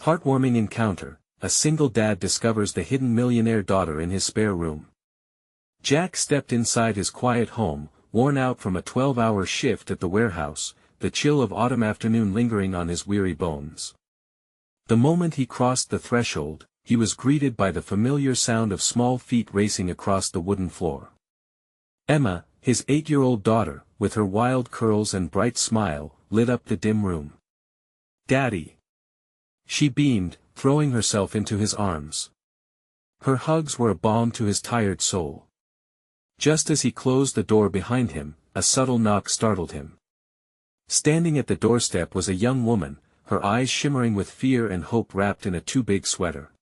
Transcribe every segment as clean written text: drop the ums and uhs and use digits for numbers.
Heartwarming encounter, a single dad discovers the hidden millionaire daughter in his spare room. Jack stepped inside his quiet home, worn out from a 12-hour shift at the warehouse, the chill of autumn afternoon lingering on his weary bones. The moment he crossed the threshold, he was greeted by the familiar sound of small feet racing across the wooden floor. Emma, his 8-year-old daughter, with her wild curls and bright smile, lit up the dim room. "Daddy!" She beamed, throwing herself into his arms. Her hugs were a balm to his tired soul. Just as he closed the door behind him, a subtle knock startled him. Standing at the doorstep was a young woman, her eyes shimmering with fear and hope wrapped in a too-big sweater.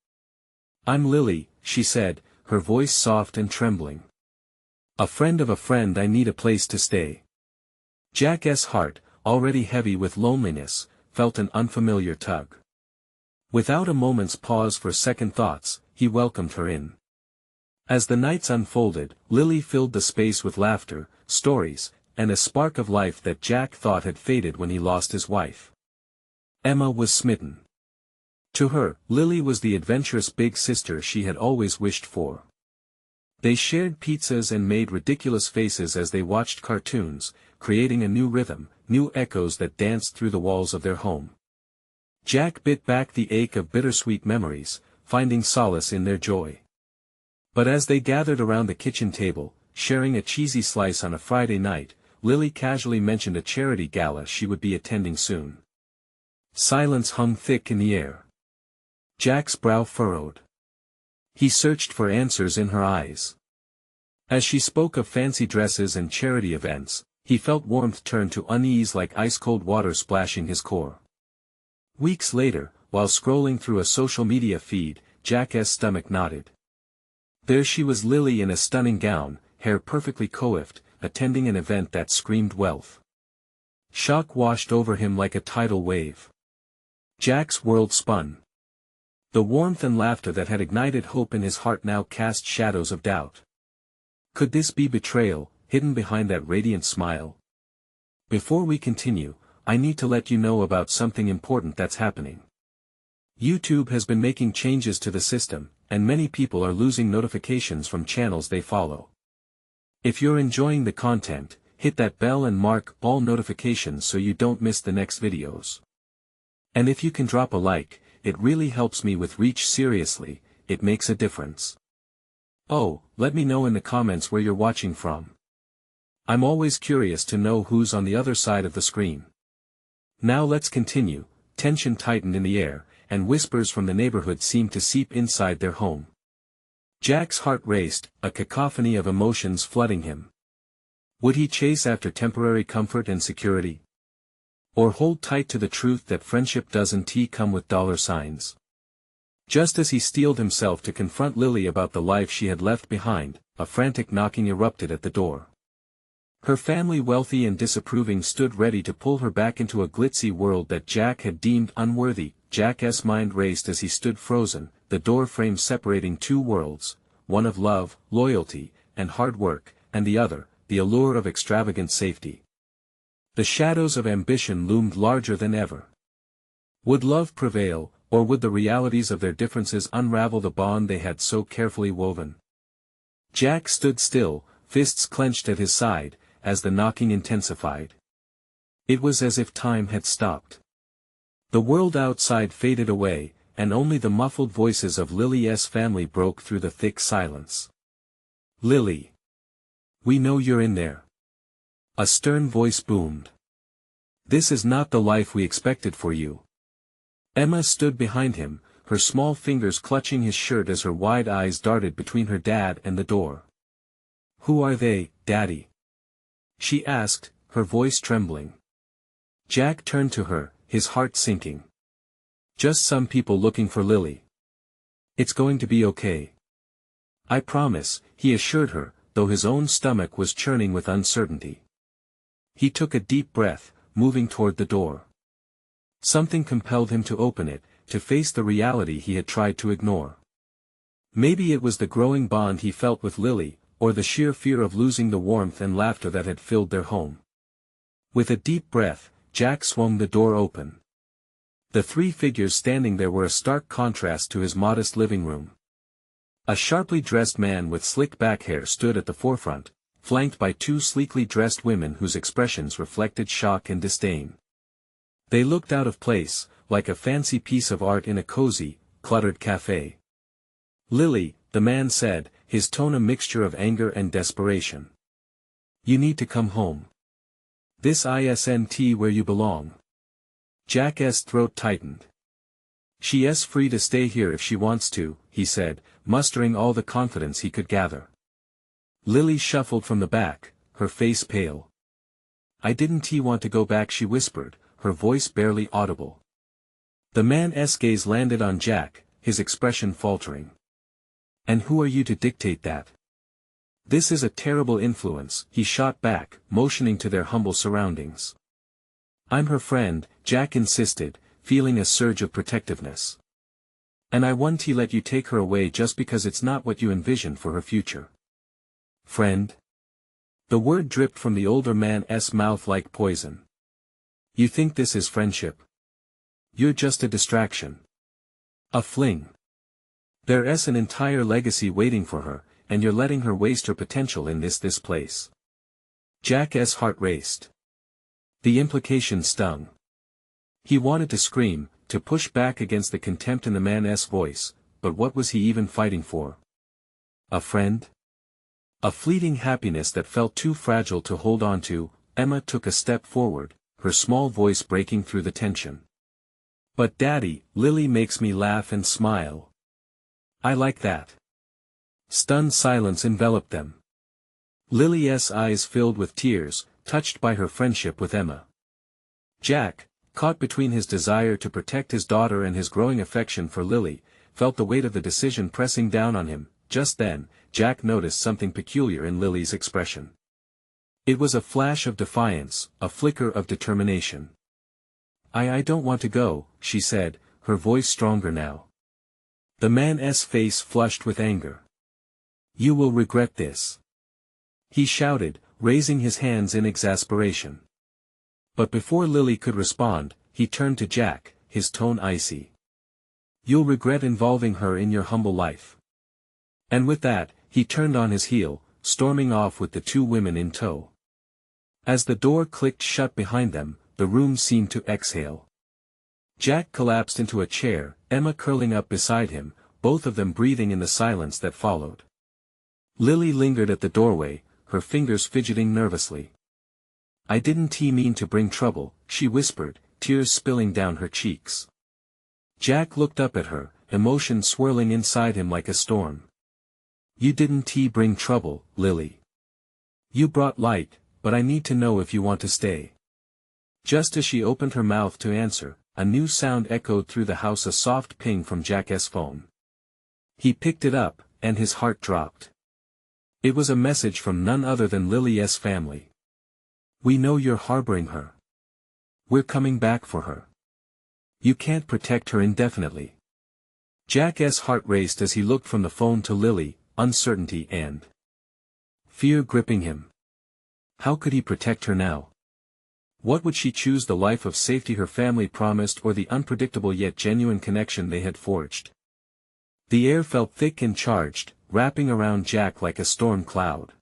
"I'm Lily," she said, her voice soft and trembling. "A friend of a friend. I need a place to stay." Jack's heart, already heavy with loneliness, felt an unfamiliar tug. Without a moment's pause for second thoughts, he welcomed her in. As the nights unfolded, Lily filled the space with laughter, stories, and a spark of life that Jack thought had faded when he lost his wife. Emma was smitten. To her, Lily was the adventurous big sister she had always wished for. They shared pizzas and made ridiculous faces as they watched cartoons, creating a new rhythm, new echoes that danced through the walls of their home. Jack bit back the ache of bittersweet memories, finding solace in their joy. But as they gathered around the kitchen table, sharing a cheesy slice on a Friday night, Lily casually mentioned a charity gala she would be attending soon. Silence hung thick in the air. Jack's brow furrowed. He searched for answers in her eyes. As she spoke of fancy dresses and charity events, he felt warmth turn to unease like ice-cold water splashing his core. Weeks later, while scrolling through a social media feed, Jack's stomach knotted. There she was, Lily in a stunning gown, hair perfectly coiffed, attending an event that screamed wealth. Shock washed over him like a tidal wave. Jack's world spun. The warmth and laughter that had ignited hope in his heart now cast shadows of doubt. Could this be betrayal, hidden behind that radiant smile? Before we continue, I need to let you know about something important that's happening. YouTube has been making changes to the system, and many people are losing notifications from channels they follow. If you're enjoying the content, hit that bell and mark all notifications so you don't miss the next videos. And if you can drop a like, it really helps me with reach. Seriously, it makes a difference. Oh, let me know in the comments where you're watching from. I'm always curious to know who's on the other side of the screen. Now let's continue. Tension tightened in the air, and whispers from the neighborhood seemed to seep inside their home. Jack's heart raced, a cacophony of emotions flooding him. Would he chase after temporary comfort and security? Or hold tight to the truth that friendship doesn't come with dollar signs? Just as he steeled himself to confront Lily about the life she had left behind, a frantic knocking erupted at the door. Her family, wealthy and disapproving, stood ready to pull her back into a glitzy world that Jack had deemed unworthy. Jack's mind raced as he stood frozen, the door frame separating two worlds, one of love, loyalty, and hard work, and the other, the allure of extravagant safety. The shadows of ambition loomed larger than ever. Would love prevail, or would the realities of their differences unravel the bond they had so carefully woven? Jack stood still, fists clenched at his side, as the knocking intensified. It was as if time had stopped. The world outside faded away, and only the muffled voices of Lily's family broke through the thick silence. "Lily! We know you're in there." A stern voice boomed. "This is not the life we expected for you." Emma stood behind him, her small fingers clutching his shirt as her wide eyes darted between her dad and the door. "Who are they, Daddy?" she asked, her voice trembling. Jack turned to her, his heart sinking. "Just some people looking for Lily. It's going to be okay. I promise," he assured her, though his own stomach was churning with uncertainty. He took a deep breath, moving toward the door. Something compelled him to open it, to face the reality he had tried to ignore. Maybe it was the growing bond he felt with Lily, or the sheer fear of losing the warmth and laughter that had filled their home. With a deep breath, Jack swung the door open. The three figures standing there were a stark contrast to his modest living room. A sharply dressed man with slick back hair stood at the forefront, flanked by two sleekly dressed women whose expressions reflected shock and disdain. They looked out of place, like a fancy piece of art in a cozy, cluttered cafe. "Lily," the man said, his tone a mixture of anger and desperation. "You need to come home. This isn't where you belong." Jack's throat tightened. "She's free to stay here if she wants to," he said, mustering all the confidence he could gather. Lily shuffled from the back, her face pale. "I didn't want to go back," she whispered, her voice barely audible. The man's gaze landed on Jack, his expression faltering. "And who are you to dictate that? This is a terrible influence," he shot back, motioning to their humble surroundings. "I'm her friend," Jack insisted, feeling a surge of protectiveness. "And I won't let you take her away just because it's not what you envisioned for her future." "Friend?" The word dripped from the older man's mouth like poison. "You think this is friendship? You're just a distraction. A fling. There's an entire legacy waiting for her, and you're letting her waste her potential in this place." Jack's heart raced. The implication stung. He wanted to scream, to push back against the contempt in the man's voice, but what was he even fighting for? A friend? A fleeting happiness that felt too fragile to hold on to. Emma took a step forward, her small voice breaking through the tension. "But Daddy, Lily makes me laugh and smile. I like that." Stunned silence enveloped them. Lily's eyes filled with tears, touched by her friendship with Emma. Jack, caught between his desire to protect his daughter and his growing affection for Lily, felt the weight of the decision pressing down on him. Just then, Jack noticed something peculiar in Lily's expression. It was a flash of defiance, a flicker of determination. I don't want to go," she said, her voice stronger now. The man's face flushed with anger. "You will regret this," he shouted, raising his hands in exasperation. But before Lily could respond, he turned to Jack, his tone icy. "You'll regret involving her in your humble life." And with that, he turned on his heel, storming off with the two women in tow. As the door clicked shut behind them, the room seemed to exhale. Jack collapsed into a chair, Emma curling up beside him, both of them breathing in the silence that followed. Lily lingered at the doorway, her fingers fidgeting nervously. "I didn't mean to bring trouble," she whispered, tears spilling down her cheeks. Jack looked up at her, emotion swirling inside him like a storm. "You didn't bring trouble, Lily. You brought light, but I need to know if you want to stay." Just as she opened her mouth to answer, a new sound echoed through the house, a soft ping from Jack's phone. He picked it up, and his heart dropped. It was a message from none other than Lily's family. "We know you're harboring her. We're coming back for her. You can't protect her indefinitely." Jack's heart raced as he looked from the phone to Lily, uncertainty and fear gripping him. How could he protect her now? What would she choose, the life of safety her family promised, or the unpredictable yet genuine connection they had forged? The air felt thick and charged, wrapping around Jack like a storm cloud.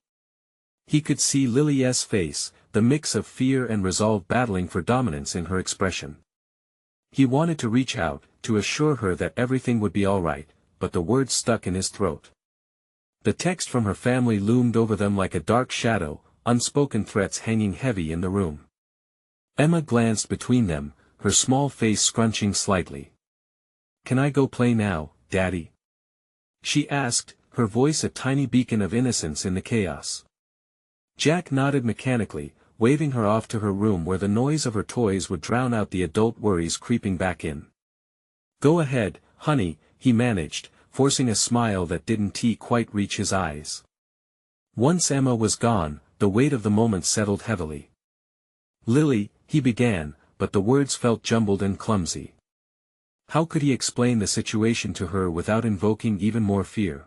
He could see Lily's face, the mix of fear and resolve battling for dominance in her expression. He wanted to reach out, to assure her that everything would be all right, but the words stuck in his throat. The text from her family loomed over them like a dark shadow, unspoken threats hanging heavy in the room. Emma glanced between them, her small face scrunching slightly. "Can I go play now, Daddy?" she asked, her voice a tiny beacon of innocence in the chaos. Jack nodded mechanically, waving her off to her room where the noise of her toys would drown out the adult worries creeping back in. "Go ahead, honey," he managed, forcing a smile that didn't quite reach his eyes. Once Emma was gone, the weight of the moment settled heavily. "Lily," he began, but the words felt jumbled and clumsy. How could he explain the situation to her without invoking even more fear?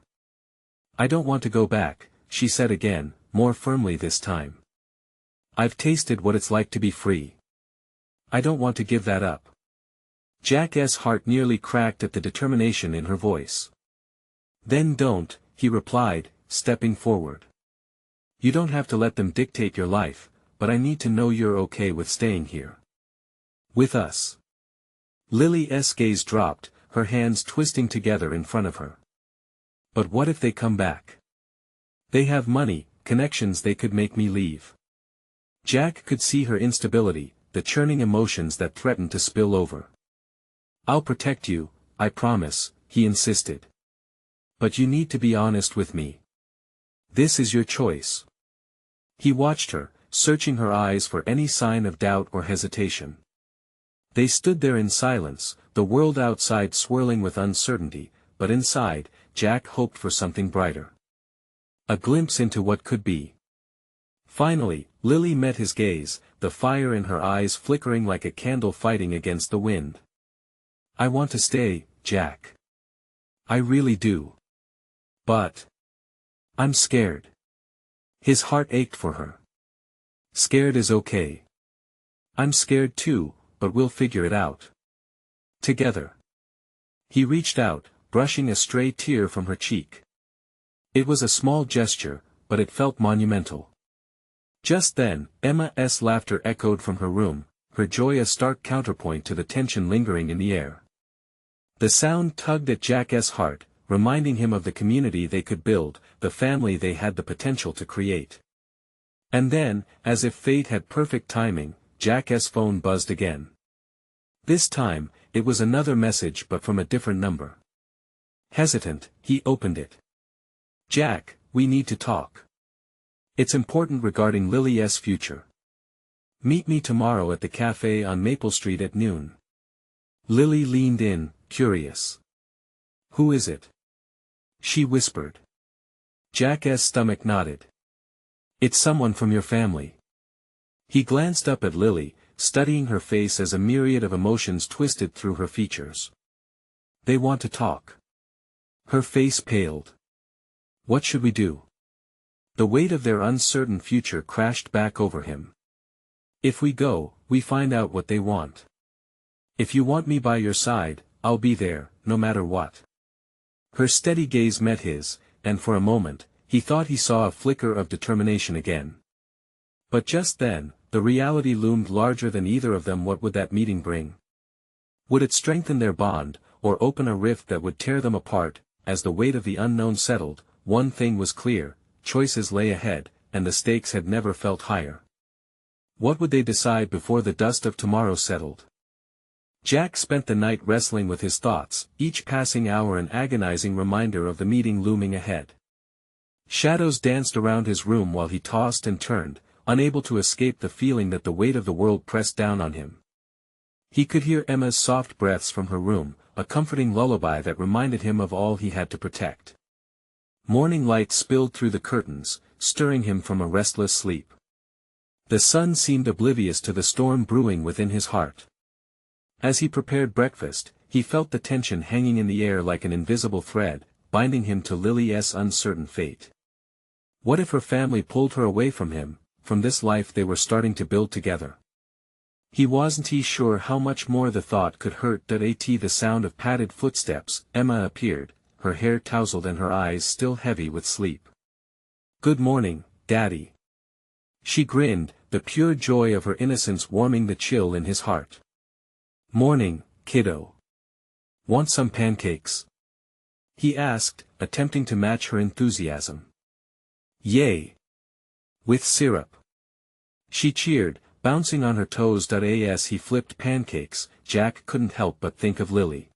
"I don't want to go back," she said again, more firmly this time. "I've tasted what it's like to be free. I don't want to give that up." Jack's heart nearly cracked at the determination in her voice. Then don't, he replied, stepping forward. You don't have to let them dictate your life, but I need to know you're okay with staying here. With us. Lily's gaze dropped, her hands twisting together in front of her. But what if they come back? They have money, connections, they could make me leave. Jack could see her instability, the churning emotions that threatened to spill over. I'll protect you, I promise, he insisted. But you need to be honest with me. This is your choice. He watched her, searching her eyes for any sign of doubt or hesitation. They stood there in silence, the world outside swirling with uncertainty, but inside, Jack hoped for something brighter. A glimpse into what could be. Finally, Lily met his gaze, the fire in her eyes flickering like a candle fighting against the wind. I want to stay, Jack. I really do. But I'm scared. His heart ached for her. Scared is okay. I'm scared too, but we'll figure it out. Together. He reached out, brushing a stray tear from her cheek. It was a small gesture, but it felt monumental. Just then, Emma's laughter echoed from her room, her joy a stark counterpoint to the tension lingering in the air. The sound tugged at Jack's heart, reminding him of the community they could build, the family they had the potential to create. And then, as if fate had perfect timing, Jack's phone buzzed again. This time, it was another message but from a different number. Hesitant, he opened it. Jack, we need to talk. It's important regarding Lily's future. Meet me tomorrow at the cafe on Maple Street at noon. Lily leaned in, curious. Who is it? She whispered. Jack's stomach nodded. It's someone from your family. He glanced up at Lily, studying her face as a myriad of emotions twisted through her features. They want to talk. Her face paled. What should we do? The weight of their uncertain future crashed back over him. If we go, we find out what they want. If you want me by your side, I'll be there, no matter what. Her steady gaze met his, and for a moment, he thought he saw a flicker of determination again. But just then, the reality loomed larger than either of them. What would that meeting bring? Would it strengthen their bond, or open a rift that would tear them apart? As the weight of the unknown settled, one thing was clear, choices lay ahead, and the stakes had never felt higher. What would they decide before the dust of tomorrow settled? Jack spent the night wrestling with his thoughts, each passing hour an agonizing reminder of the meeting looming ahead. Shadows danced around his room while he tossed and turned, unable to escape the feeling that the weight of the world pressed down on him. He could hear Emma's soft breaths from her room, a comforting lullaby that reminded him of all he had to protect. Morning light spilled through the curtains, stirring him from a restless sleep. The sun seemed oblivious to the storm brewing within his heart. As he prepared breakfast, he felt the tension hanging in the air like an invisible thread, binding him to Lily's uncertain fate. What if her family pulled her away from him, from this life they were starting to build together? He wasn't sure how much more the thought could hurt. The sound of padded footsteps. Emma appeared, her hair tousled and her eyes still heavy with sleep. Good morning, Daddy. She grinned, the pure joy of her innocence warming the chill in his heart. Morning, kiddo. Want some pancakes? He asked, attempting to match her enthusiasm. Yay! With syrup. She cheered, bouncing on her toes. As he flipped pancakes, Jack couldn't help but think of Lily.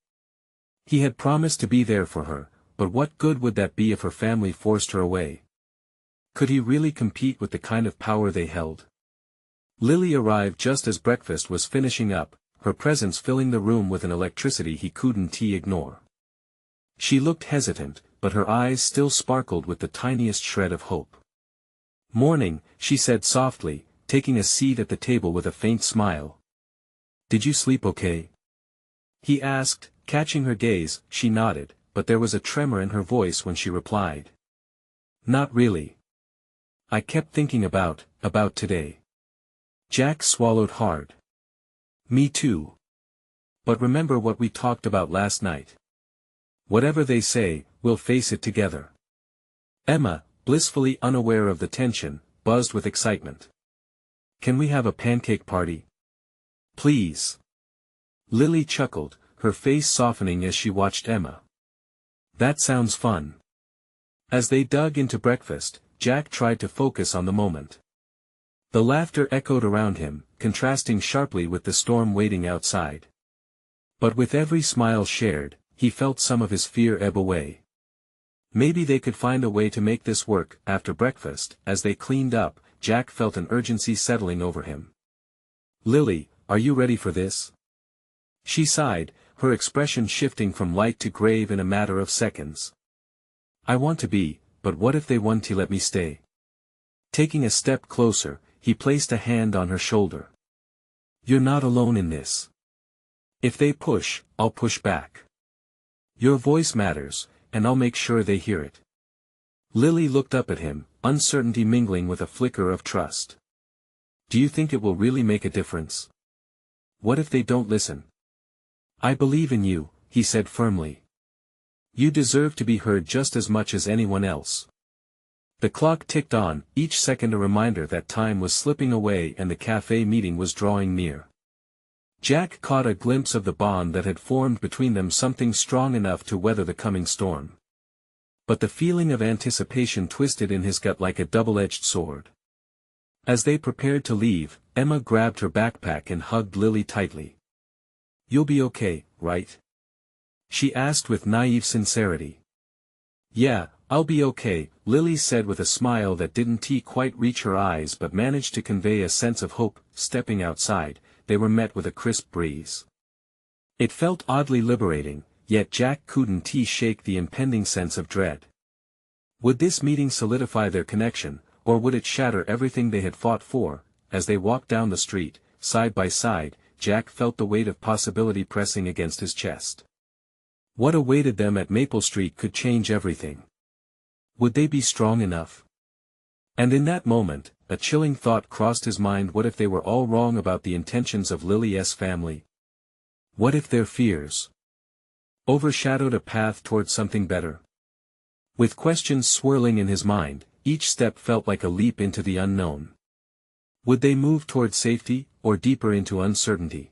He had promised to be there for her, but what good would that be if her family forced her away? Could he really compete with the kind of power they held? Lily arrived just as breakfast was finishing up, her presence filling the room with an electricity he couldn't ignore. She looked hesitant, but her eyes still sparkled with the tiniest shred of hope. Morning, she said softly, taking a seat at the table with a faint smile. Did you sleep okay? He asked, catching her gaze. She nodded, but there was a tremor in her voice when she replied. Not really. I kept thinking about today. Jack swallowed hard. Me too. But remember what we talked about last night. Whatever they say, we'll face it together. Emma, blissfully unaware of the tension, buzzed with excitement. Can we have a pancake party? Please. Lily chuckled, her face softening as she watched Emma. That sounds fun. As they dug into breakfast, Jack tried to focus on the moment. The laughter echoed around him, contrasting sharply with the storm waiting outside. But with every smile shared, he felt some of his fear ebb away. Maybe they could find a way to make this work. After breakfast, as they cleaned up, Jack felt an urgency settling over him. Lily, are you ready for this? She sighed, her expression shifting from light to grave in a matter of seconds. I want to be, but what if they won't let me stay? Taking a step closer, he placed a hand on her shoulder. You're not alone in this. If they push, I'll push back. Your voice matters, and I'll make sure they hear it. Lily looked up at him, uncertainty mingling with a flicker of trust. Do you think it will really make a difference? What if they don't listen? I believe in you, he said firmly. You deserve to be heard just as much as anyone else. The clock ticked on, each second a reminder that time was slipping away and the cafe meeting was drawing near. Jack caught a glimpse of the bond that had formed between them, something strong enough to weather the coming storm. But the feeling of anticipation twisted in his gut like a double-edged sword. As they prepared to leave, Emma grabbed her backpack and hugged Lily tightly. You'll be okay, right? She asked with naive sincerity. Yeah, I'll be okay, Lily said with a smile that didn't quite reach her eyes but managed to convey a sense of hope. Stepping outside, they were met with a crisp breeze. It felt oddly liberating, yet Jack couldn't shake the impending sense of dread. Would this meeting solidify their connection, or would it shatter everything they had fought for? As they walked down the street, side by side, Jack felt the weight of possibility pressing against his chest. What awaited them at Maple Street could change everything. Would they be strong enough? And in that moment, a chilling thought crossed his mind. What if they were all wrong about the intentions of Lily's family? What if their fears overshadowed a path toward something better? With questions swirling in his mind, each step felt like a leap into the unknown. Would they move toward safety, or deeper into uncertainty?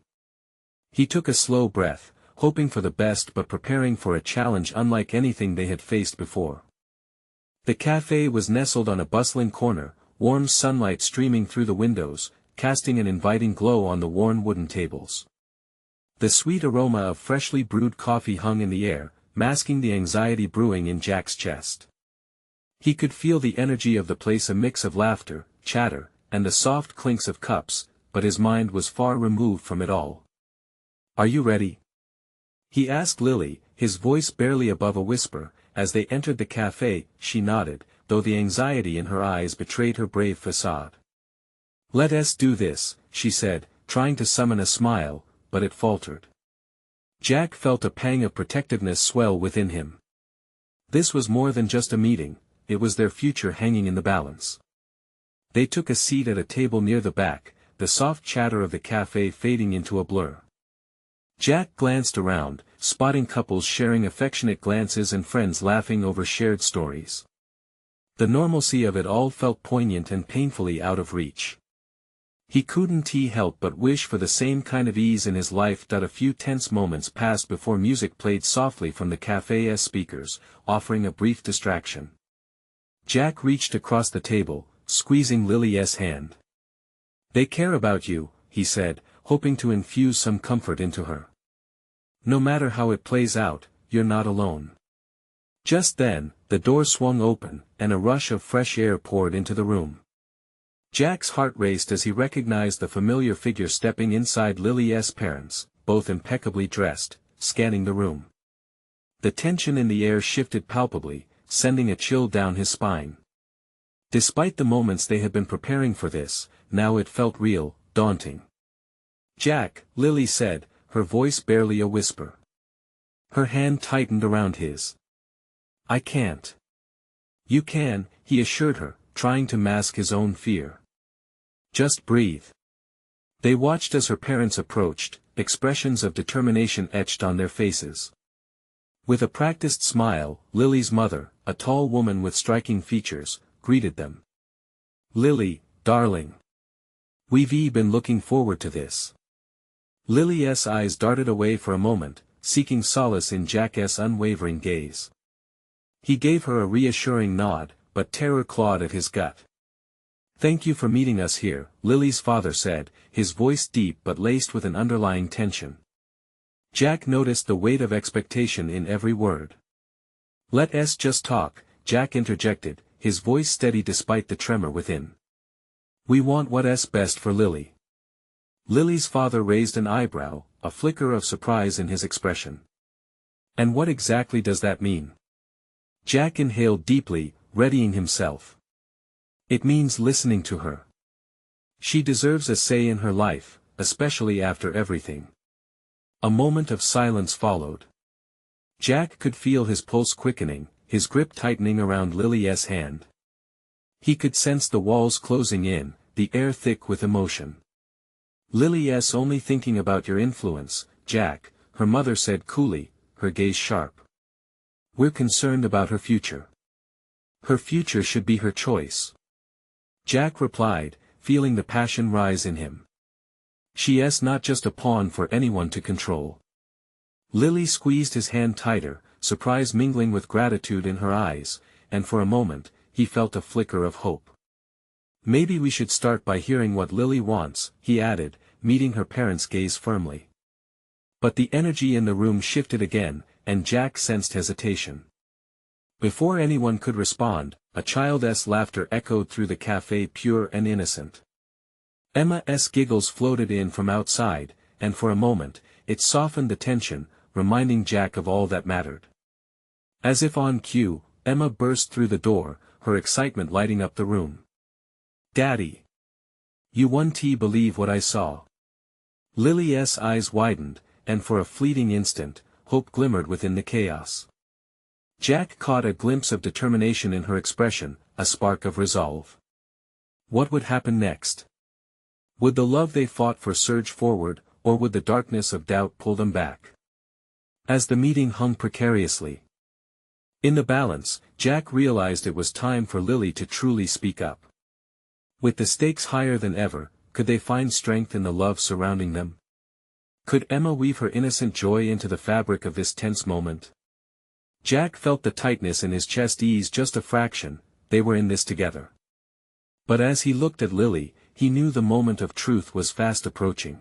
He took a slow breath, hoping for the best but preparing for a challenge unlike anything they had faced before. The cafe was nestled on a bustling corner, warm sunlight streaming through the windows, casting an inviting glow on the worn wooden tables. The sweet aroma of freshly brewed coffee hung in the air, masking the anxiety brewing in Jack's chest. He could feel the energy of the place, a mix of laughter, chatter, and the soft clinks of cups, but his mind was far removed from it all. Are you ready? He asked Lily, his voice barely above a whisper. As they entered the cafe, she nodded, though the anxiety in her eyes betrayed her brave facade. Let us do this, she said, trying to summon a smile, but it faltered. Jack felt a pang of protectiveness swell within him. This was more than just a meeting, it was their future hanging in the balance. They took a seat at a table near the back, the soft chatter of the cafe fading into a blur. Jack glanced around, spotting couples sharing affectionate glances and friends laughing over shared stories. The normalcy of it all felt poignant and painfully out of reach. He couldn't help but wish for the same kind of ease in his life. A few tense moments passed before music played softly from the cafe's speakers, offering a brief distraction. Jack reached across the table, squeezing Lily's hand. They care about you, he said, hoping to infuse some comfort into her. No matter how it plays out, you're not alone. Just then, the door swung open, and a rush of fresh air poured into the room. Jack's heart raced as he recognized the familiar figure stepping inside Lily's parents, both impeccably dressed, scanning the room. The tension in the air shifted palpably, sending a chill down his spine. Despite the moments they had been preparing for this, now it felt real, daunting. Jack, Lily said, her voice barely a whisper. Her hand tightened around his. I can't. You can, he assured her, trying to mask his own fear. Just breathe. They watched as her parents approached, expressions of determination etched on their faces. With a practiced smile, Lily's mother, a tall woman with striking features, greeted them. "Lily, darling. We've been looking forward to this." Lily's eyes darted away for a moment, seeking solace in Jack's unwavering gaze. He gave her a reassuring nod, but terror clawed at his gut. "Thank you for meeting us here," Lily's father said, his voice deep but laced with an underlying tension. Jack noticed the weight of expectation in every word. "Let's just talk," Jack interjected, his voice steady despite the tremor within. "We want what's best for Lily." Lily's father raised an eyebrow, a flicker of surprise in his expression. "And what exactly does that mean?" Jack inhaled deeply, readying himself. "It means listening to her. She deserves a say in her life, especially after everything." A moment of silence followed. Jack could feel his pulse quickening, his grip tightening around Lily's hand. He could sense the walls closing in, the air thick with emotion. "Lily's only thinking about your influence, Jack," her mother said coolly, her gaze sharp. "We're concerned about her future. Her future should be her choice." Jack replied, feeling the passion rise in him. "She's not just a pawn for anyone to control." Lily squeezed his hand tighter, surprise mingling with gratitude in her eyes, and for a moment, he felt a flicker of hope. "Maybe we should start by hearing what Lily wants," he added, meeting her parents' gaze firmly. But the energy in the room shifted again, and Jack sensed hesitation. Before anyone could respond, a child's laughter echoed through the cafe, pure and innocent. Emma's giggles floated in from outside, and for a moment, it softened the tension, reminding Jack of all that mattered. As if on cue, Emma burst through the door, her excitement lighting up the room. "Daddy! You won't believe what I saw." Lily's eyes widened, and for a fleeting instant, hope glimmered within the chaos. Jack caught a glimpse of determination in her expression, a spark of resolve. What would happen next? Would the love they fought for surge forward, or would the darkness of doubt pull them back? As the meeting hung precariously in the balance, Jack realized it was time for Lily to truly speak up. With the stakes higher than ever, could they find strength in the love surrounding them? Could Emma weave her innocent joy into the fabric of this tense moment? Jack felt the tightness in his chest ease just a fraction. They were in this together. But as he looked at Lily, he knew the moment of truth was fast approaching.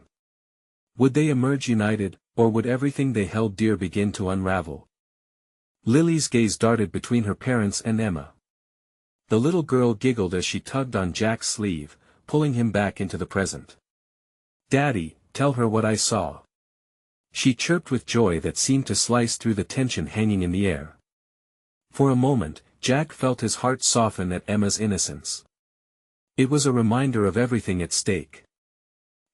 Would they emerge united, or would everything they held dear begin to unravel? Lily's gaze darted between her parents and Emma. The little girl giggled as she tugged on Jack's sleeve, pulling him back into the present. "Daddy, tell her what I saw." She chirped with joy that seemed to slice through the tension hanging in the air. For a moment, Jack felt his heart soften at Emma's innocence. It was a reminder of everything at stake.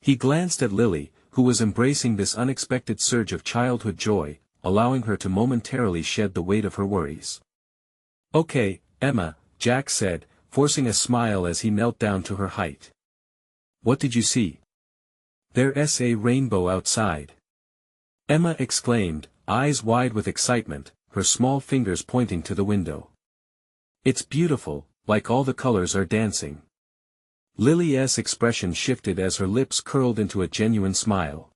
He glanced at Lily, who was embracing this unexpected surge of childhood joy, allowing her to momentarily shed the weight of her worries. "Okay, Emma," Jack said, forcing a smile as he knelt down to her height. "What did you see?" "There's a rainbow outside," Emma exclaimed, eyes wide with excitement, her small fingers pointing to the window. "It's beautiful, like all the colors are dancing." Lily's expression shifted as her lips curled into a genuine smile.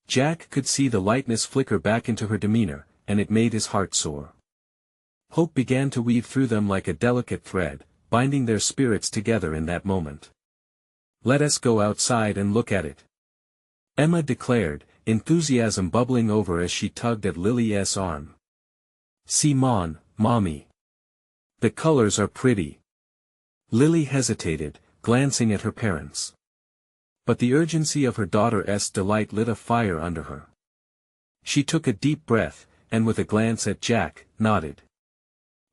Jack could see the lightness flicker back into her demeanor, and it made his heart soar. Hope began to weave through them like a delicate thread, binding their spirits together in that moment. "Let us go outside and look at it," Emma declared, enthusiasm bubbling over as she tugged at Lily's arm. "See, Mommy. The colors are pretty." Lily hesitated, glancing at her parents. But the urgency of her daughter's delight lit a fire under her. She took a deep breath, and with a glance at Jack, nodded.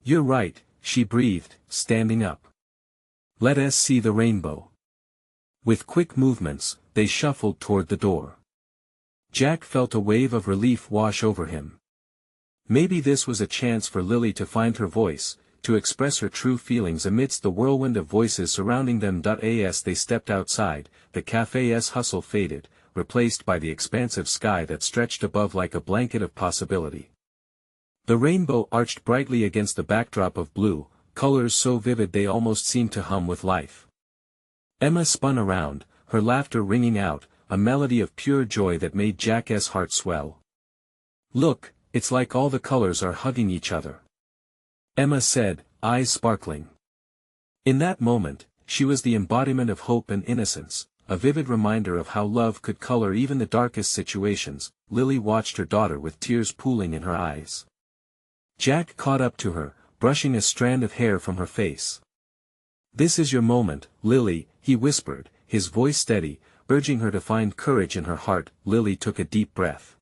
"You're right," she breathed, standing up. "Let us see the rainbow." With quick movements, they shuffled toward the door. Jack felt a wave of relief wash over him. Maybe this was a chance for Lily to find her voice, to express her true feelings amidst the whirlwind of voices surrounding them. As they stepped outside, the cafe's hustle faded, replaced by the expansive sky that stretched above like a blanket of possibility. The rainbow arched brightly against the backdrop of blue, colors so vivid they almost seemed to hum with life. Emma spun around, her laughter ringing out, a melody of pure joy that made Jack's heart swell. "Look, it's like all the colors are hugging each other," Emma said, eyes sparkling. In that moment, she was the embodiment of hope and innocence, a vivid reminder of how love could color even the darkest situations. Lily watched her daughter with tears pooling in her eyes. Jack caught up to her, brushing a strand of hair from her face. "This is your moment, Lily," he whispered, his voice steady, urging her to find courage in her heart. Lily took a deep breath.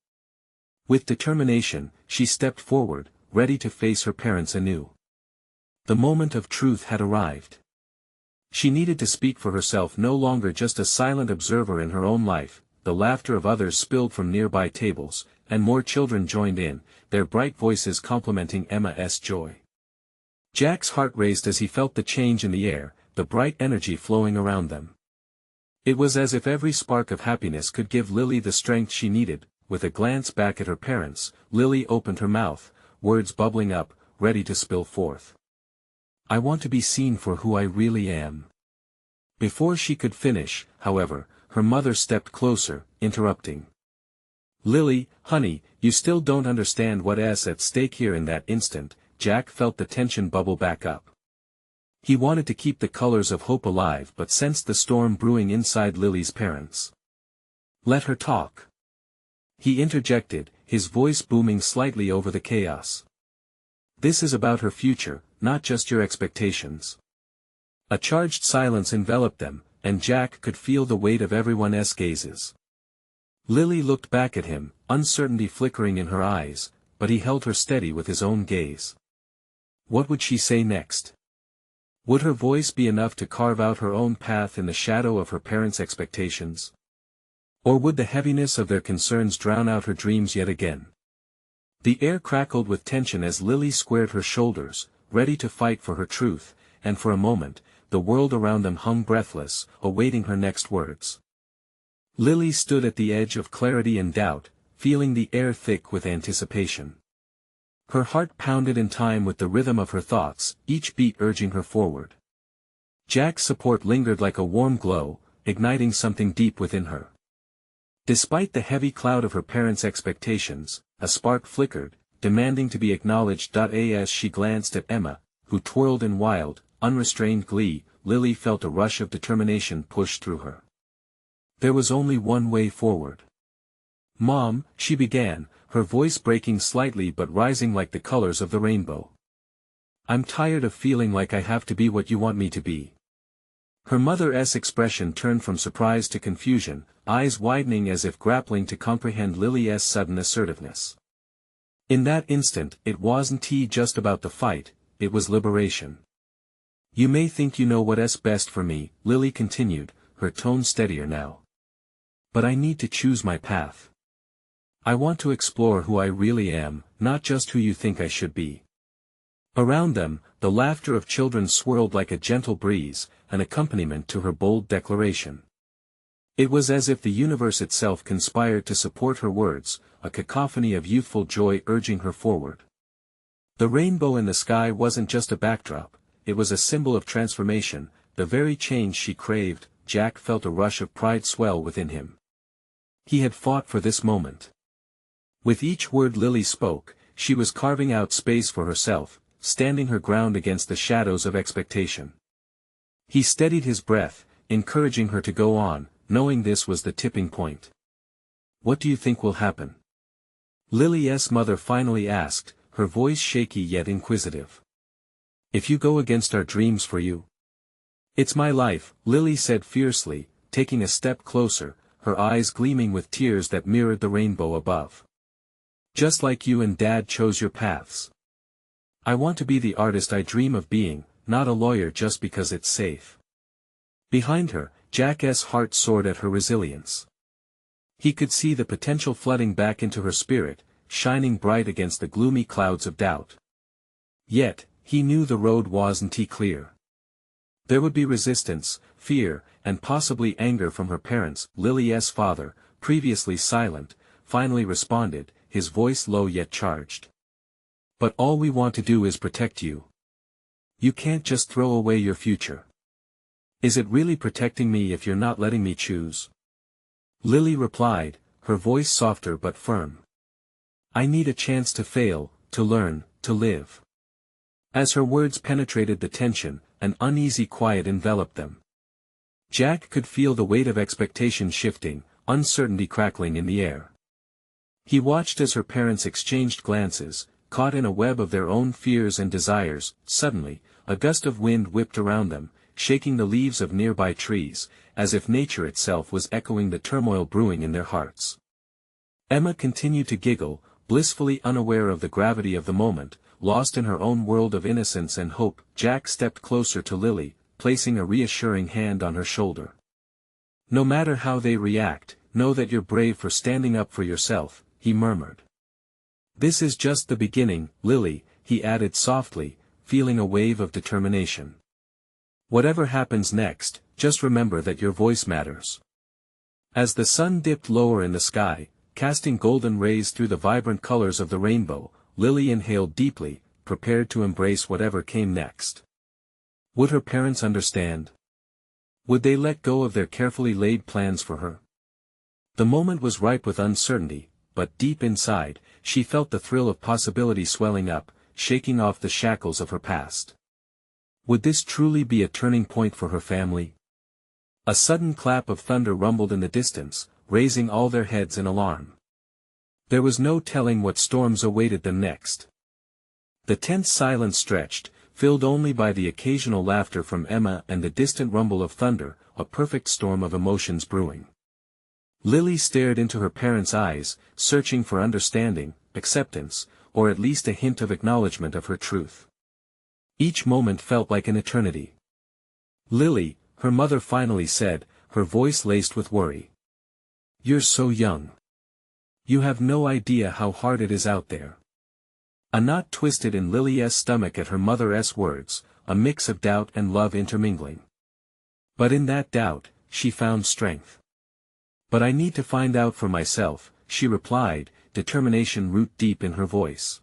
With determination, she stepped forward, ready to face her parents anew. The moment of truth had arrived. She needed to speak for herself, no longer just a silent observer in her own life. The laughter of others spilled from nearby tables, and more children joined in, their bright voices complementing Emma's joy. Jack's heart raced as he felt the change in the air, the bright energy flowing around them. It was as if every spark of happiness could give Lily the strength she needed. With a glance back at her parents, Lily opened her mouth, words bubbling up, ready to spill forth. "I want to be seen for who I really am." Before she could finish, however, her mother stepped closer, interrupting. "Lily, honey, you still don't understand what's at stake here." In that instant, Jack felt the tension bubble back up. He wanted to keep the colors of hope alive but sensed the storm brewing inside Lily's parents. "Let her talk," he interjected, his voice booming slightly over the chaos. "This is about her future, not just your expectations." A charged silence enveloped them, and Jack could feel the weight of everyone's gazes. Lily looked back at him, uncertainty flickering in her eyes, but he held her steady with his own gaze. What would she say next? Would her voice be enough to carve out her own path in the shadow of her parents' expectations? Or would the heaviness of their concerns drown out her dreams yet again? The air crackled with tension as Lily squared her shoulders, ready to fight for her truth, and for a moment, the world around them hung breathless, awaiting her next words. Lily stood at the edge of clarity and doubt, feeling the air thick with anticipation. Her heart pounded in time with the rhythm of her thoughts, each beat urging her forward. Jack's support lingered like a warm glow, igniting something deep within her. Despite the heavy cloud of her parents' expectations, a spark flickered, demanding to be acknowledged. As she glanced at Emma, who twirled in wild, unrestrained glee, Lily felt a rush of determination push through her. There was only one way forward. "Mom," she began, her voice breaking slightly but rising like the colors of the rainbow. "I'm tired of feeling like I have to be what you want me to be." Her mother's expression turned from surprise to confusion, eyes widening as if grappling to comprehend Lily's sudden assertiveness. In that instant, it wasn't just about the fight, it was liberation. "You may think you know what's best for me," Lily continued, her tone steadier now. "But I need to choose my path. I want to explore who I really am, not just who you think I should be." Around them, the laughter of children swirled like a gentle breeze, an accompaniment to her bold declaration. It was as if the universe itself conspired to support her words, a cacophony of youthful joy urging her forward. The rainbow in the sky wasn't just a backdrop, it was a symbol of transformation, the very change she craved. Jack felt a rush of pride swell within him. He had fought for this moment. With each word Lily spoke, she was carving out space for herself, standing her ground against the shadows of expectation. He steadied his breath, encouraging her to go on, knowing this was the tipping point. "What do you think will happen?" Lily's mother finally asked, her voice shaky yet inquisitive. "If you go against our dreams for you?" "It's my life," Lily said fiercely, taking a step closer, her eyes gleaming with tears that mirrored the rainbow above. "Just like you and Dad chose your paths. I want to be the artist I dream of being, not a lawyer just because it's safe." Behind her, Jack's heart soared at her resilience. He could see the potential flooding back into her spirit, shining bright against the gloomy clouds of doubt. Yet, he knew the road wasn't clear. There would be resistance, fear, and possibly anger from her parents. Lily's father, previously silent, finally responded, his voice low yet charged. But all we want to do is protect you. You can't just throw away your future. Is it really protecting me if you're not letting me choose? Lily replied, her voice softer but firm. I need a chance to fail, to learn, to live. As her words penetrated the tension, an uneasy quiet enveloped them. Jack could feel the weight of expectation shifting, uncertainty crackling in the air. He watched as her parents exchanged glances, caught in a web of their own fears and desires. Suddenly, a gust of wind whipped around them, shaking the leaves of nearby trees, as if nature itself was echoing the turmoil brewing in their hearts. Emma continued to giggle, blissfully unaware of the gravity of the moment, lost in her own world of innocence and hope. Jack stepped closer to Lily, placing a reassuring hand on her shoulder. No matter how they react, know that you're brave for standing up for yourself, he murmured. This is just the beginning, Lily, he added softly, feeling a wave of determination. Whatever happens next, just remember that your voice matters. As the sun dipped lower in the sky, casting golden rays through the vibrant colors of the rainbow, Lily inhaled deeply, prepared to embrace whatever came next. Would her parents understand? Would they let go of their carefully laid plans for her? The moment was ripe with uncertainty, but deep inside, she felt the thrill of possibility swelling up, shaking off the shackles of her past. Would this truly be a turning point for her family? A sudden clap of thunder rumbled in the distance, raising all their heads in alarm. There was no telling what storms awaited them next. The tense silence stretched, filled only by the occasional laughter from Emma and the distant rumble of thunder, a perfect storm of emotions brewing. Lily stared into her parents' eyes, searching for understanding, acceptance, or at least a hint of acknowledgement of her truth. Each moment felt like an eternity. Lily, her mother finally said, her voice laced with worry. You're so young. You have no idea how hard it is out there. A knot twisted in Lily's stomach at her mother's words, a mix of doubt and love intermingling. But in that doubt, she found strength. But I need to find out for myself, she replied, determination root deep in her voice.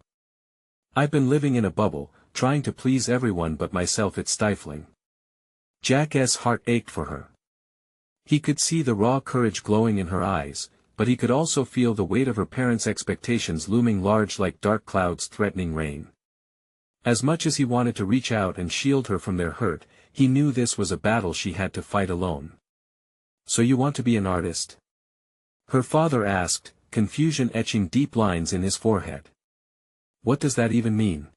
I've been living in a bubble, trying to please everyone but myself. It's stifling. Jack's heart ached for her. He could see the raw courage glowing in her eyes, but he could also feel the weight of her parents' expectations looming large like dark clouds threatening rain. As much as he wanted to reach out and shield her from their hurt, he knew this was a battle she had to fight alone. So you want to be an artist? Her father asked, confusion etching deep lines in his forehead. What does that even mean?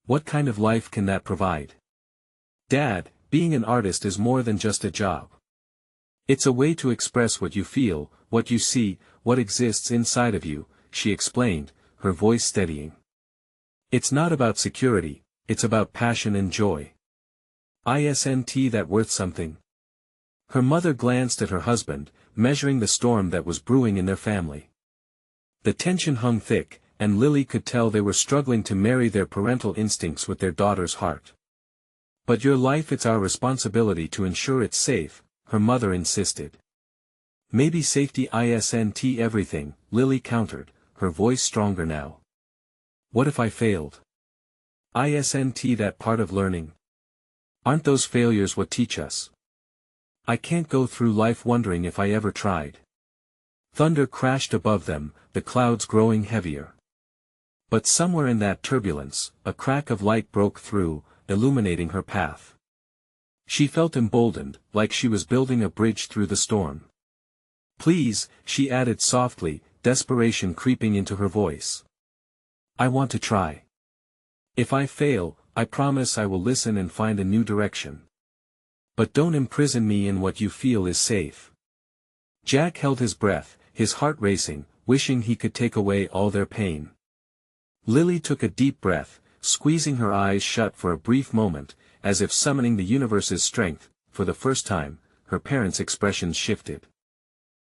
What kind of life can that provide? Dad, being an artist is more than just a job. It's a way to express what you feel, what you see, what exists inside of you, she explained, her voice steadying. It's not about security, it's about passion and joy. Isn't that worth something? Her mother glanced at her husband, measuring the storm that was brewing in their family. The tension hung thick, and Lily could tell they were struggling to marry their parental instincts with their daughter's heart. But your life, it's our responsibility to ensure it's safe, her mother insisted. Maybe safety isn't everything, Lily countered, her voice stronger now. What if I failed? Isn't that part of learning? Aren't those failures what teach us? I can't go through life wondering if I ever tried. Thunder crashed above them, the clouds growing heavier. But somewhere in that turbulence, a crack of light broke through, illuminating her path. She felt emboldened, like she was building a bridge through the storm. Please, she added softly, desperation creeping into her voice. I want to try. If I fail, I promise I will listen and find a new direction. But don't imprison me in what you feel is safe. Jack held his breath, his heart racing, wishing he could take away all their pain. Lily took a deep breath, squeezing her eyes shut for a brief moment, as if summoning the universe's strength. For the first time, her parents' expressions shifted.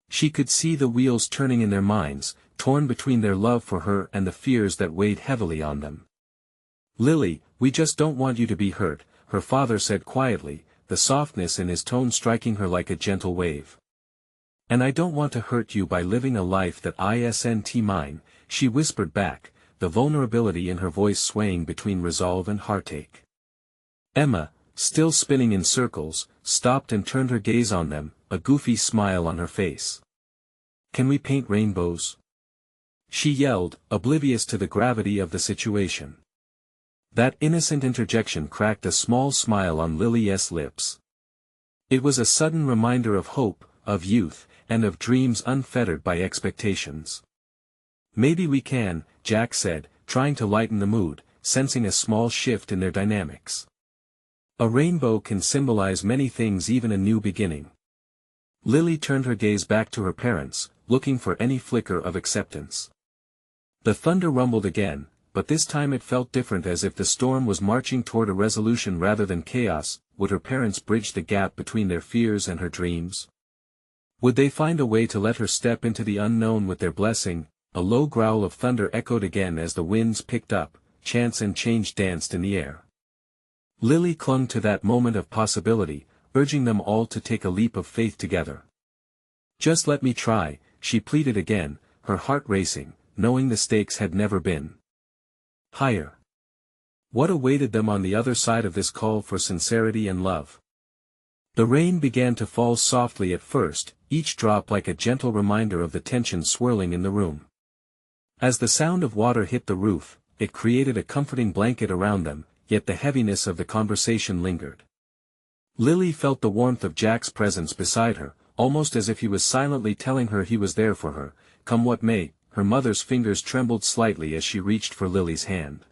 She could see the wheels turning in their minds, torn between their love for her and the fears that weighed heavily on them. Lily, we just don't want you to be hurt, her father said quietly, the softness in his tone striking her like a gentle wave. And I don't want to hurt you by living a life that isn't mine, she whispered back, the vulnerability in her voice swaying between resolve and heartache. Emma, still spinning in circles, stopped and turned her gaze on them, a goofy smile on her face. Can we paint rainbows? She yelled, oblivious to the gravity of the situation. That innocent interjection cracked a small smile on Lily's lips. It was a sudden reminder of hope, of youth, and of dreams unfettered by expectations. Maybe we can, Jack said, trying to lighten the mood, sensing a small shift in their dynamics. A rainbow can symbolize many things, even a new beginning. Lily turned her gaze back to her parents, looking for any flicker of acceptance. The thunder rumbled again, but this time it felt different, as if the storm was marching toward a resolution rather than chaos. Would her parents bridge the gap between their fears and her dreams? Would they find a way to let her step into the unknown with their blessing? A low growl of thunder echoed again as the winds picked up, chants and change danced in the air. Lily clung to that moment of possibility, urging them all to take a leap of faith together. Just let me try, she pleaded again, her heart racing, knowing the stakes had never been higher. What awaited them on the other side of this call for sincerity and love? The rain began to fall softly at first, each drop like a gentle reminder of the tension swirling in the room. As the sound of water hit the roof, it created a comforting blanket around them, yet the heaviness of the conversation lingered. Lily felt the warmth of Jack's presence beside her, almost as if he was silently telling her he was there for her, come what may. Her mother's fingers trembled slightly as she reached for Lily's hand.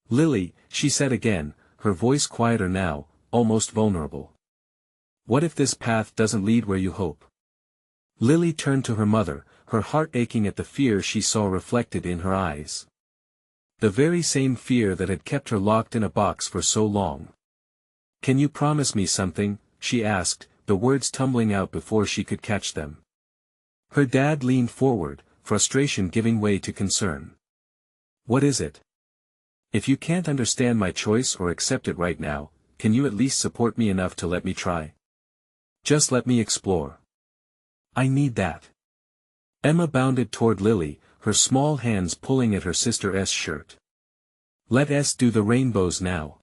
Lily, she said again, her voice quieter now, almost vulnerable. What if this path doesn't lead where you hope? Lily turned to her mother, her heart aching at the fear she saw reflected in her eyes. The very same fear that had kept her locked in a box for so long. Can you promise me something? She asked, the words tumbling out before she could catch them. Her dad leaned forward, frustration giving way to concern. What is it? If you can't understand my choice or accept it right now, can you at least support me enough to let me try? Just let me explore. I need that. Emma bounded toward Lily, her small hands pulling at her sister's shirt. Let us do the rainbows now,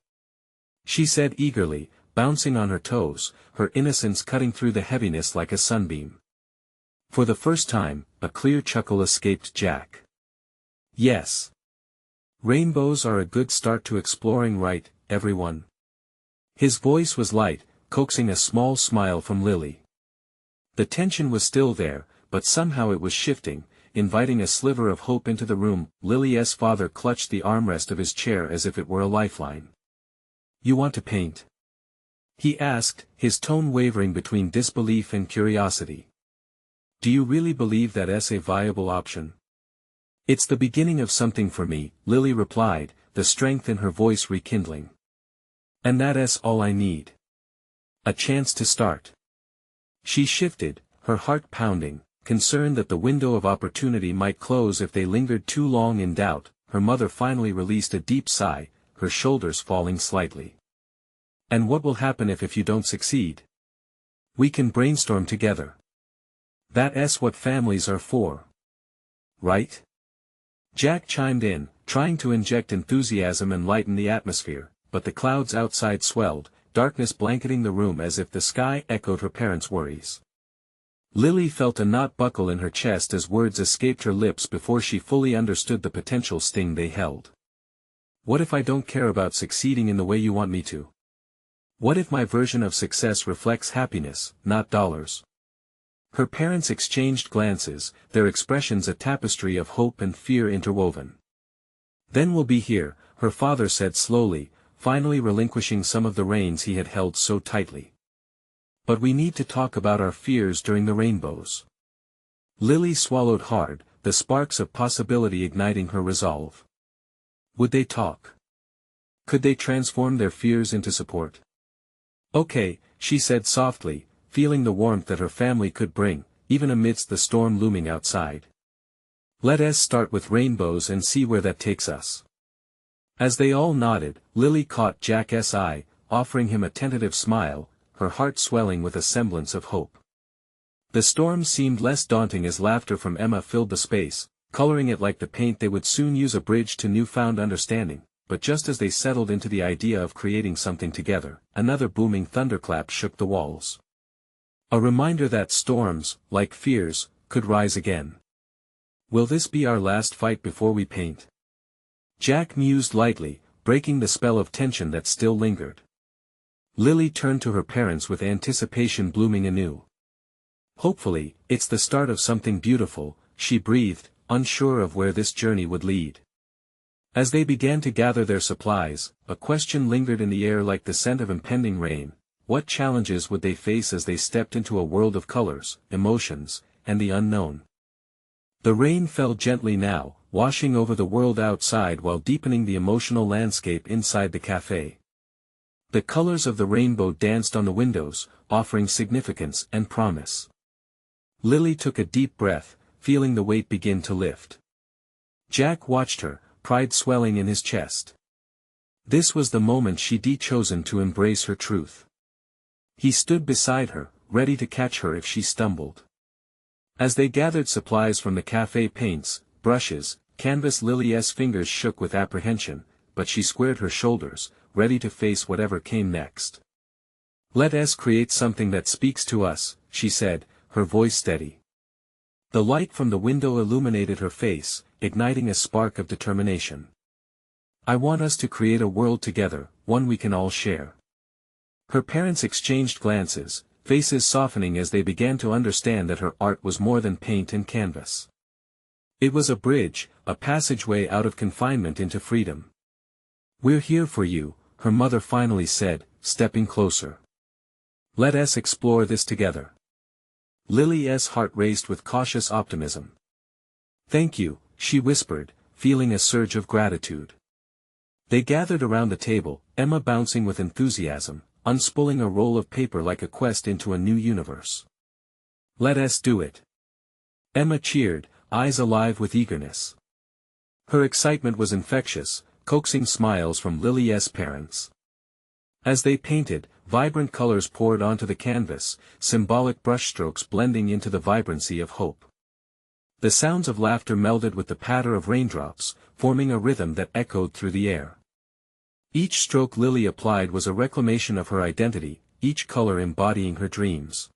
she said eagerly, bouncing on her toes, her innocence cutting through the heaviness like a sunbeam. For the first time, a clear chuckle escaped Jack. Yes. Rainbows are a good start to exploring, right, everyone? His voice was light, coaxing a small smile from Lily. The tension was still there, but somehow it was shifting, inviting a sliver of hope into the room. Lily's father clutched the armrest of his chair as if it were a lifeline. You want to paint? He asked, his tone wavering between disbelief and curiosity. Do you really believe that's a viable option? It's the beginning of something for me, Lily replied, the strength in her voice rekindling. And that's all I need. A chance to start. She shifted, her heart pounding, concerned that the window of opportunity might close if they lingered too long in doubt. Her mother finally released a deep sigh, her shoulders falling slightly. And what will happen if you don't succeed? We can brainstorm together. That's what families are for. Right? Jack chimed in, trying to inject enthusiasm and lighten the atmosphere, but the clouds outside swelled, darkness blanketing the room as if the sky echoed her parents' worries. Lily felt a knot buckle in her chest as words escaped her lips before she fully understood the potential sting they held. What if I don't care about succeeding in the way you want me to? What if my version of success reflects happiness, not dollars? Her parents exchanged glances, their expressions a tapestry of hope and fear interwoven. Then we'll be here, her father said slowly, finally relinquishing some of the reins he had held so tightly. But we need to talk about our fears during the rainbows. Lily swallowed hard, the sparks of possibility igniting her resolve. Would they talk? Could they transform their fears into support? Okay, she said softly, feeling the warmth that her family could bring, even amidst the storm looming outside. Let us start with rainbows and see where that takes us. As they all nodded, Lily caught Jack's eye, offering him a tentative smile, her heart swelling with a semblance of hope. The storm seemed less daunting as laughter from Emma filled the space, coloring it like the paint they would soon use a bridge to newfound understanding. But just as they settled into the idea of creating something together, another booming thunderclap shook the walls. A reminder that storms, like fears, could rise again. Will this be our last fight before we paint? Jack mused lightly, breaking the spell of tension that still lingered. Lily turned to her parents with anticipation blooming anew. Hopefully, it's the start of something beautiful, she breathed, unsure of where this journey would lead. As they began to gather their supplies, a question lingered in the air like the scent of impending rain. What challenges would they face as they stepped into a world of colors, emotions, and the unknown? The rain fell gently now, washing over the world outside while deepening the emotional landscape inside the cafe. The colors of the rainbow danced on the windows, offering significance and promise. Lily took a deep breath, feeling the weight begin to lift. Jack watched her, pride swelling in his chest. This was the moment she'd chosen to embrace her truth. He stood beside her, ready to catch her if she stumbled. As they gathered supplies from the cafe, paints, brushes, canvas, Lily's fingers shook with apprehension, but she squared her shoulders, ready to face whatever came next. "Let us create something that speaks to us," she said, her voice steady. The light from the window illuminated her face, igniting a spark of determination. "I want us to create a world together, one we can all share." Her parents exchanged glances, faces softening as they began to understand that her art was more than paint and canvas. It was a bridge, a passageway out of confinement into freedom. "We're here for you," her mother finally said, stepping closer. "Let us explore this together." Lily's heart raced with cautious optimism. "Thank you," she whispered, feeling a surge of gratitude. They gathered around the table, Emma bouncing with enthusiasm, unspooling a roll of paper like a quest into a new universe. "Let us do it." Emma cheered, eyes alive with eagerness. Her excitement was infectious, coaxing smiles from Lily's parents. As they painted, vibrant colors poured onto the canvas, symbolic brushstrokes blending into the vibrancy of hope. The sounds of laughter melded with the patter of raindrops, forming a rhythm that echoed through the air. Each stroke Lily applied was a reclamation of her identity, each color embodying her dreams.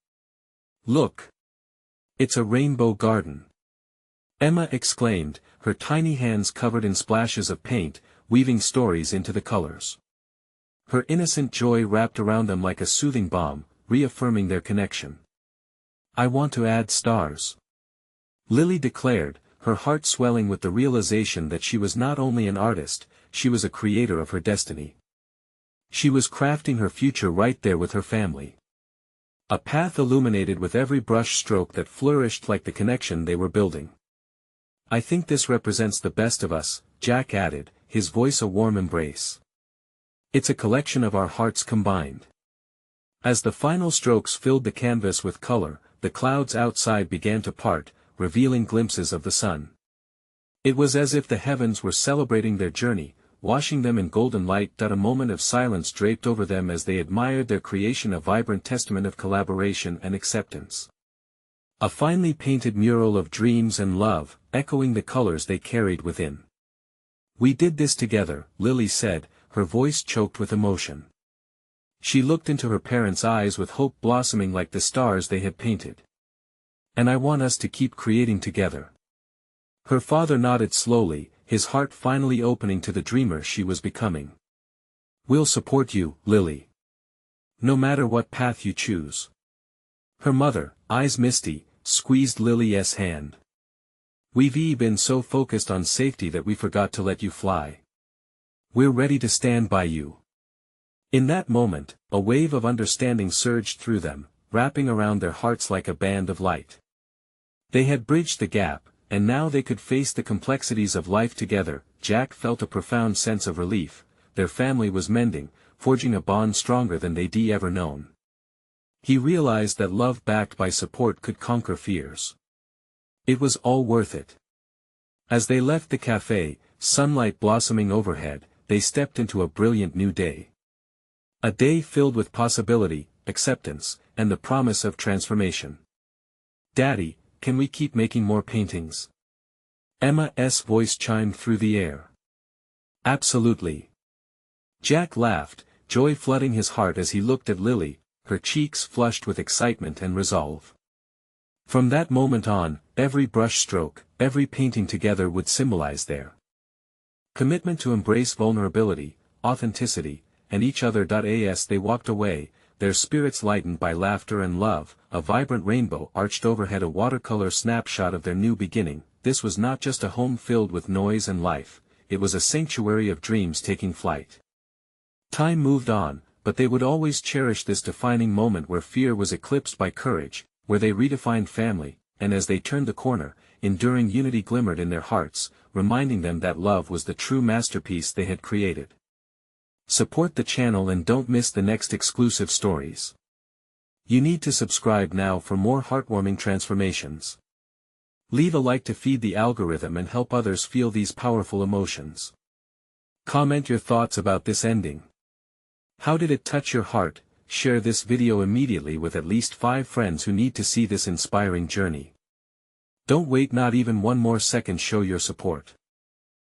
"Look! It's a rainbow garden!" Emma exclaimed, her tiny hands covered in splashes of paint, weaving stories into the colors. Her innocent joy wrapped around them like a soothing balm, reaffirming their connection. "I want to add stars," Lily declared, her heart swelling with the realization that she was not only an artist, she was a creator of her destiny. She was crafting her future right there with her family. A path illuminated with every brush stroke that flourished like the connection they were building. "I think this represents the best of us," Jack added, his voice a warm embrace. "It's a collection of our hearts combined." As the final strokes filled the canvas with color, the clouds outside began to part, revealing glimpses of the sun. It was as if the heavens were celebrating their journey, washing them in golden light. A moment of silence draped over them as they admired their creation, a vibrant testament of collaboration and acceptance. A finely painted mural of dreams and love, echoing the colors they carried within. "We did this together," Lily said, her voice choked with emotion. She looked into her parents' eyes with hope blossoming like the stars they had painted. "And I want us to keep creating together." Her father nodded slowly, his heart finally opening to the dreamer she was becoming. "We'll support you, Lily. No matter what path you choose." Her mother, eyes misty, squeezed Lily's hand. "We've been so focused on safety that we forgot to let you fly. We're ready to stand by you." In that moment, a wave of understanding surged through them, wrapping around their hearts like a band of light. They had bridged the gap, and now they could face the complexities of life together. Jack felt a profound sense of relief. Their family was mending, forging a bond stronger than they'd ever known. He realized that love backed by support could conquer fears. It was all worth it. As they left the cafe, sunlight blossoming overhead, they stepped into a brilliant new day. A day filled with possibility, acceptance, and the promise of transformation. Daddy, can we keep making more paintings? Emma's voice chimed through the air. Absolutely. Jack laughed, joy flooding his heart as he looked at Lily, her cheeks flushed with excitement and resolve. From that moment on, every brush stroke, every painting together would symbolize their commitment to embrace vulnerability, authenticity, and each other. As they walked away, their spirits lightened by laughter and love, a vibrant rainbow arched overhead, a watercolor snapshot of their new beginning. This was not just a home filled with noise and life, it was a sanctuary of dreams taking flight. Time moved on, but they would always cherish this defining moment where fear was eclipsed by courage, where they redefined family, and as they turned the corner, enduring unity glimmered in their hearts, reminding them that love was the true masterpiece they had created. Support the channel and don't miss the next exclusive stories. You need to subscribe now for more heartwarming transformations. Leave a like to feed the algorithm and help others feel these powerful emotions. Comment your thoughts about this ending. How did it touch your heart? Share this video immediately with at least 5 friends who need to see this inspiring journey. Don't wait not even one more second, show your support.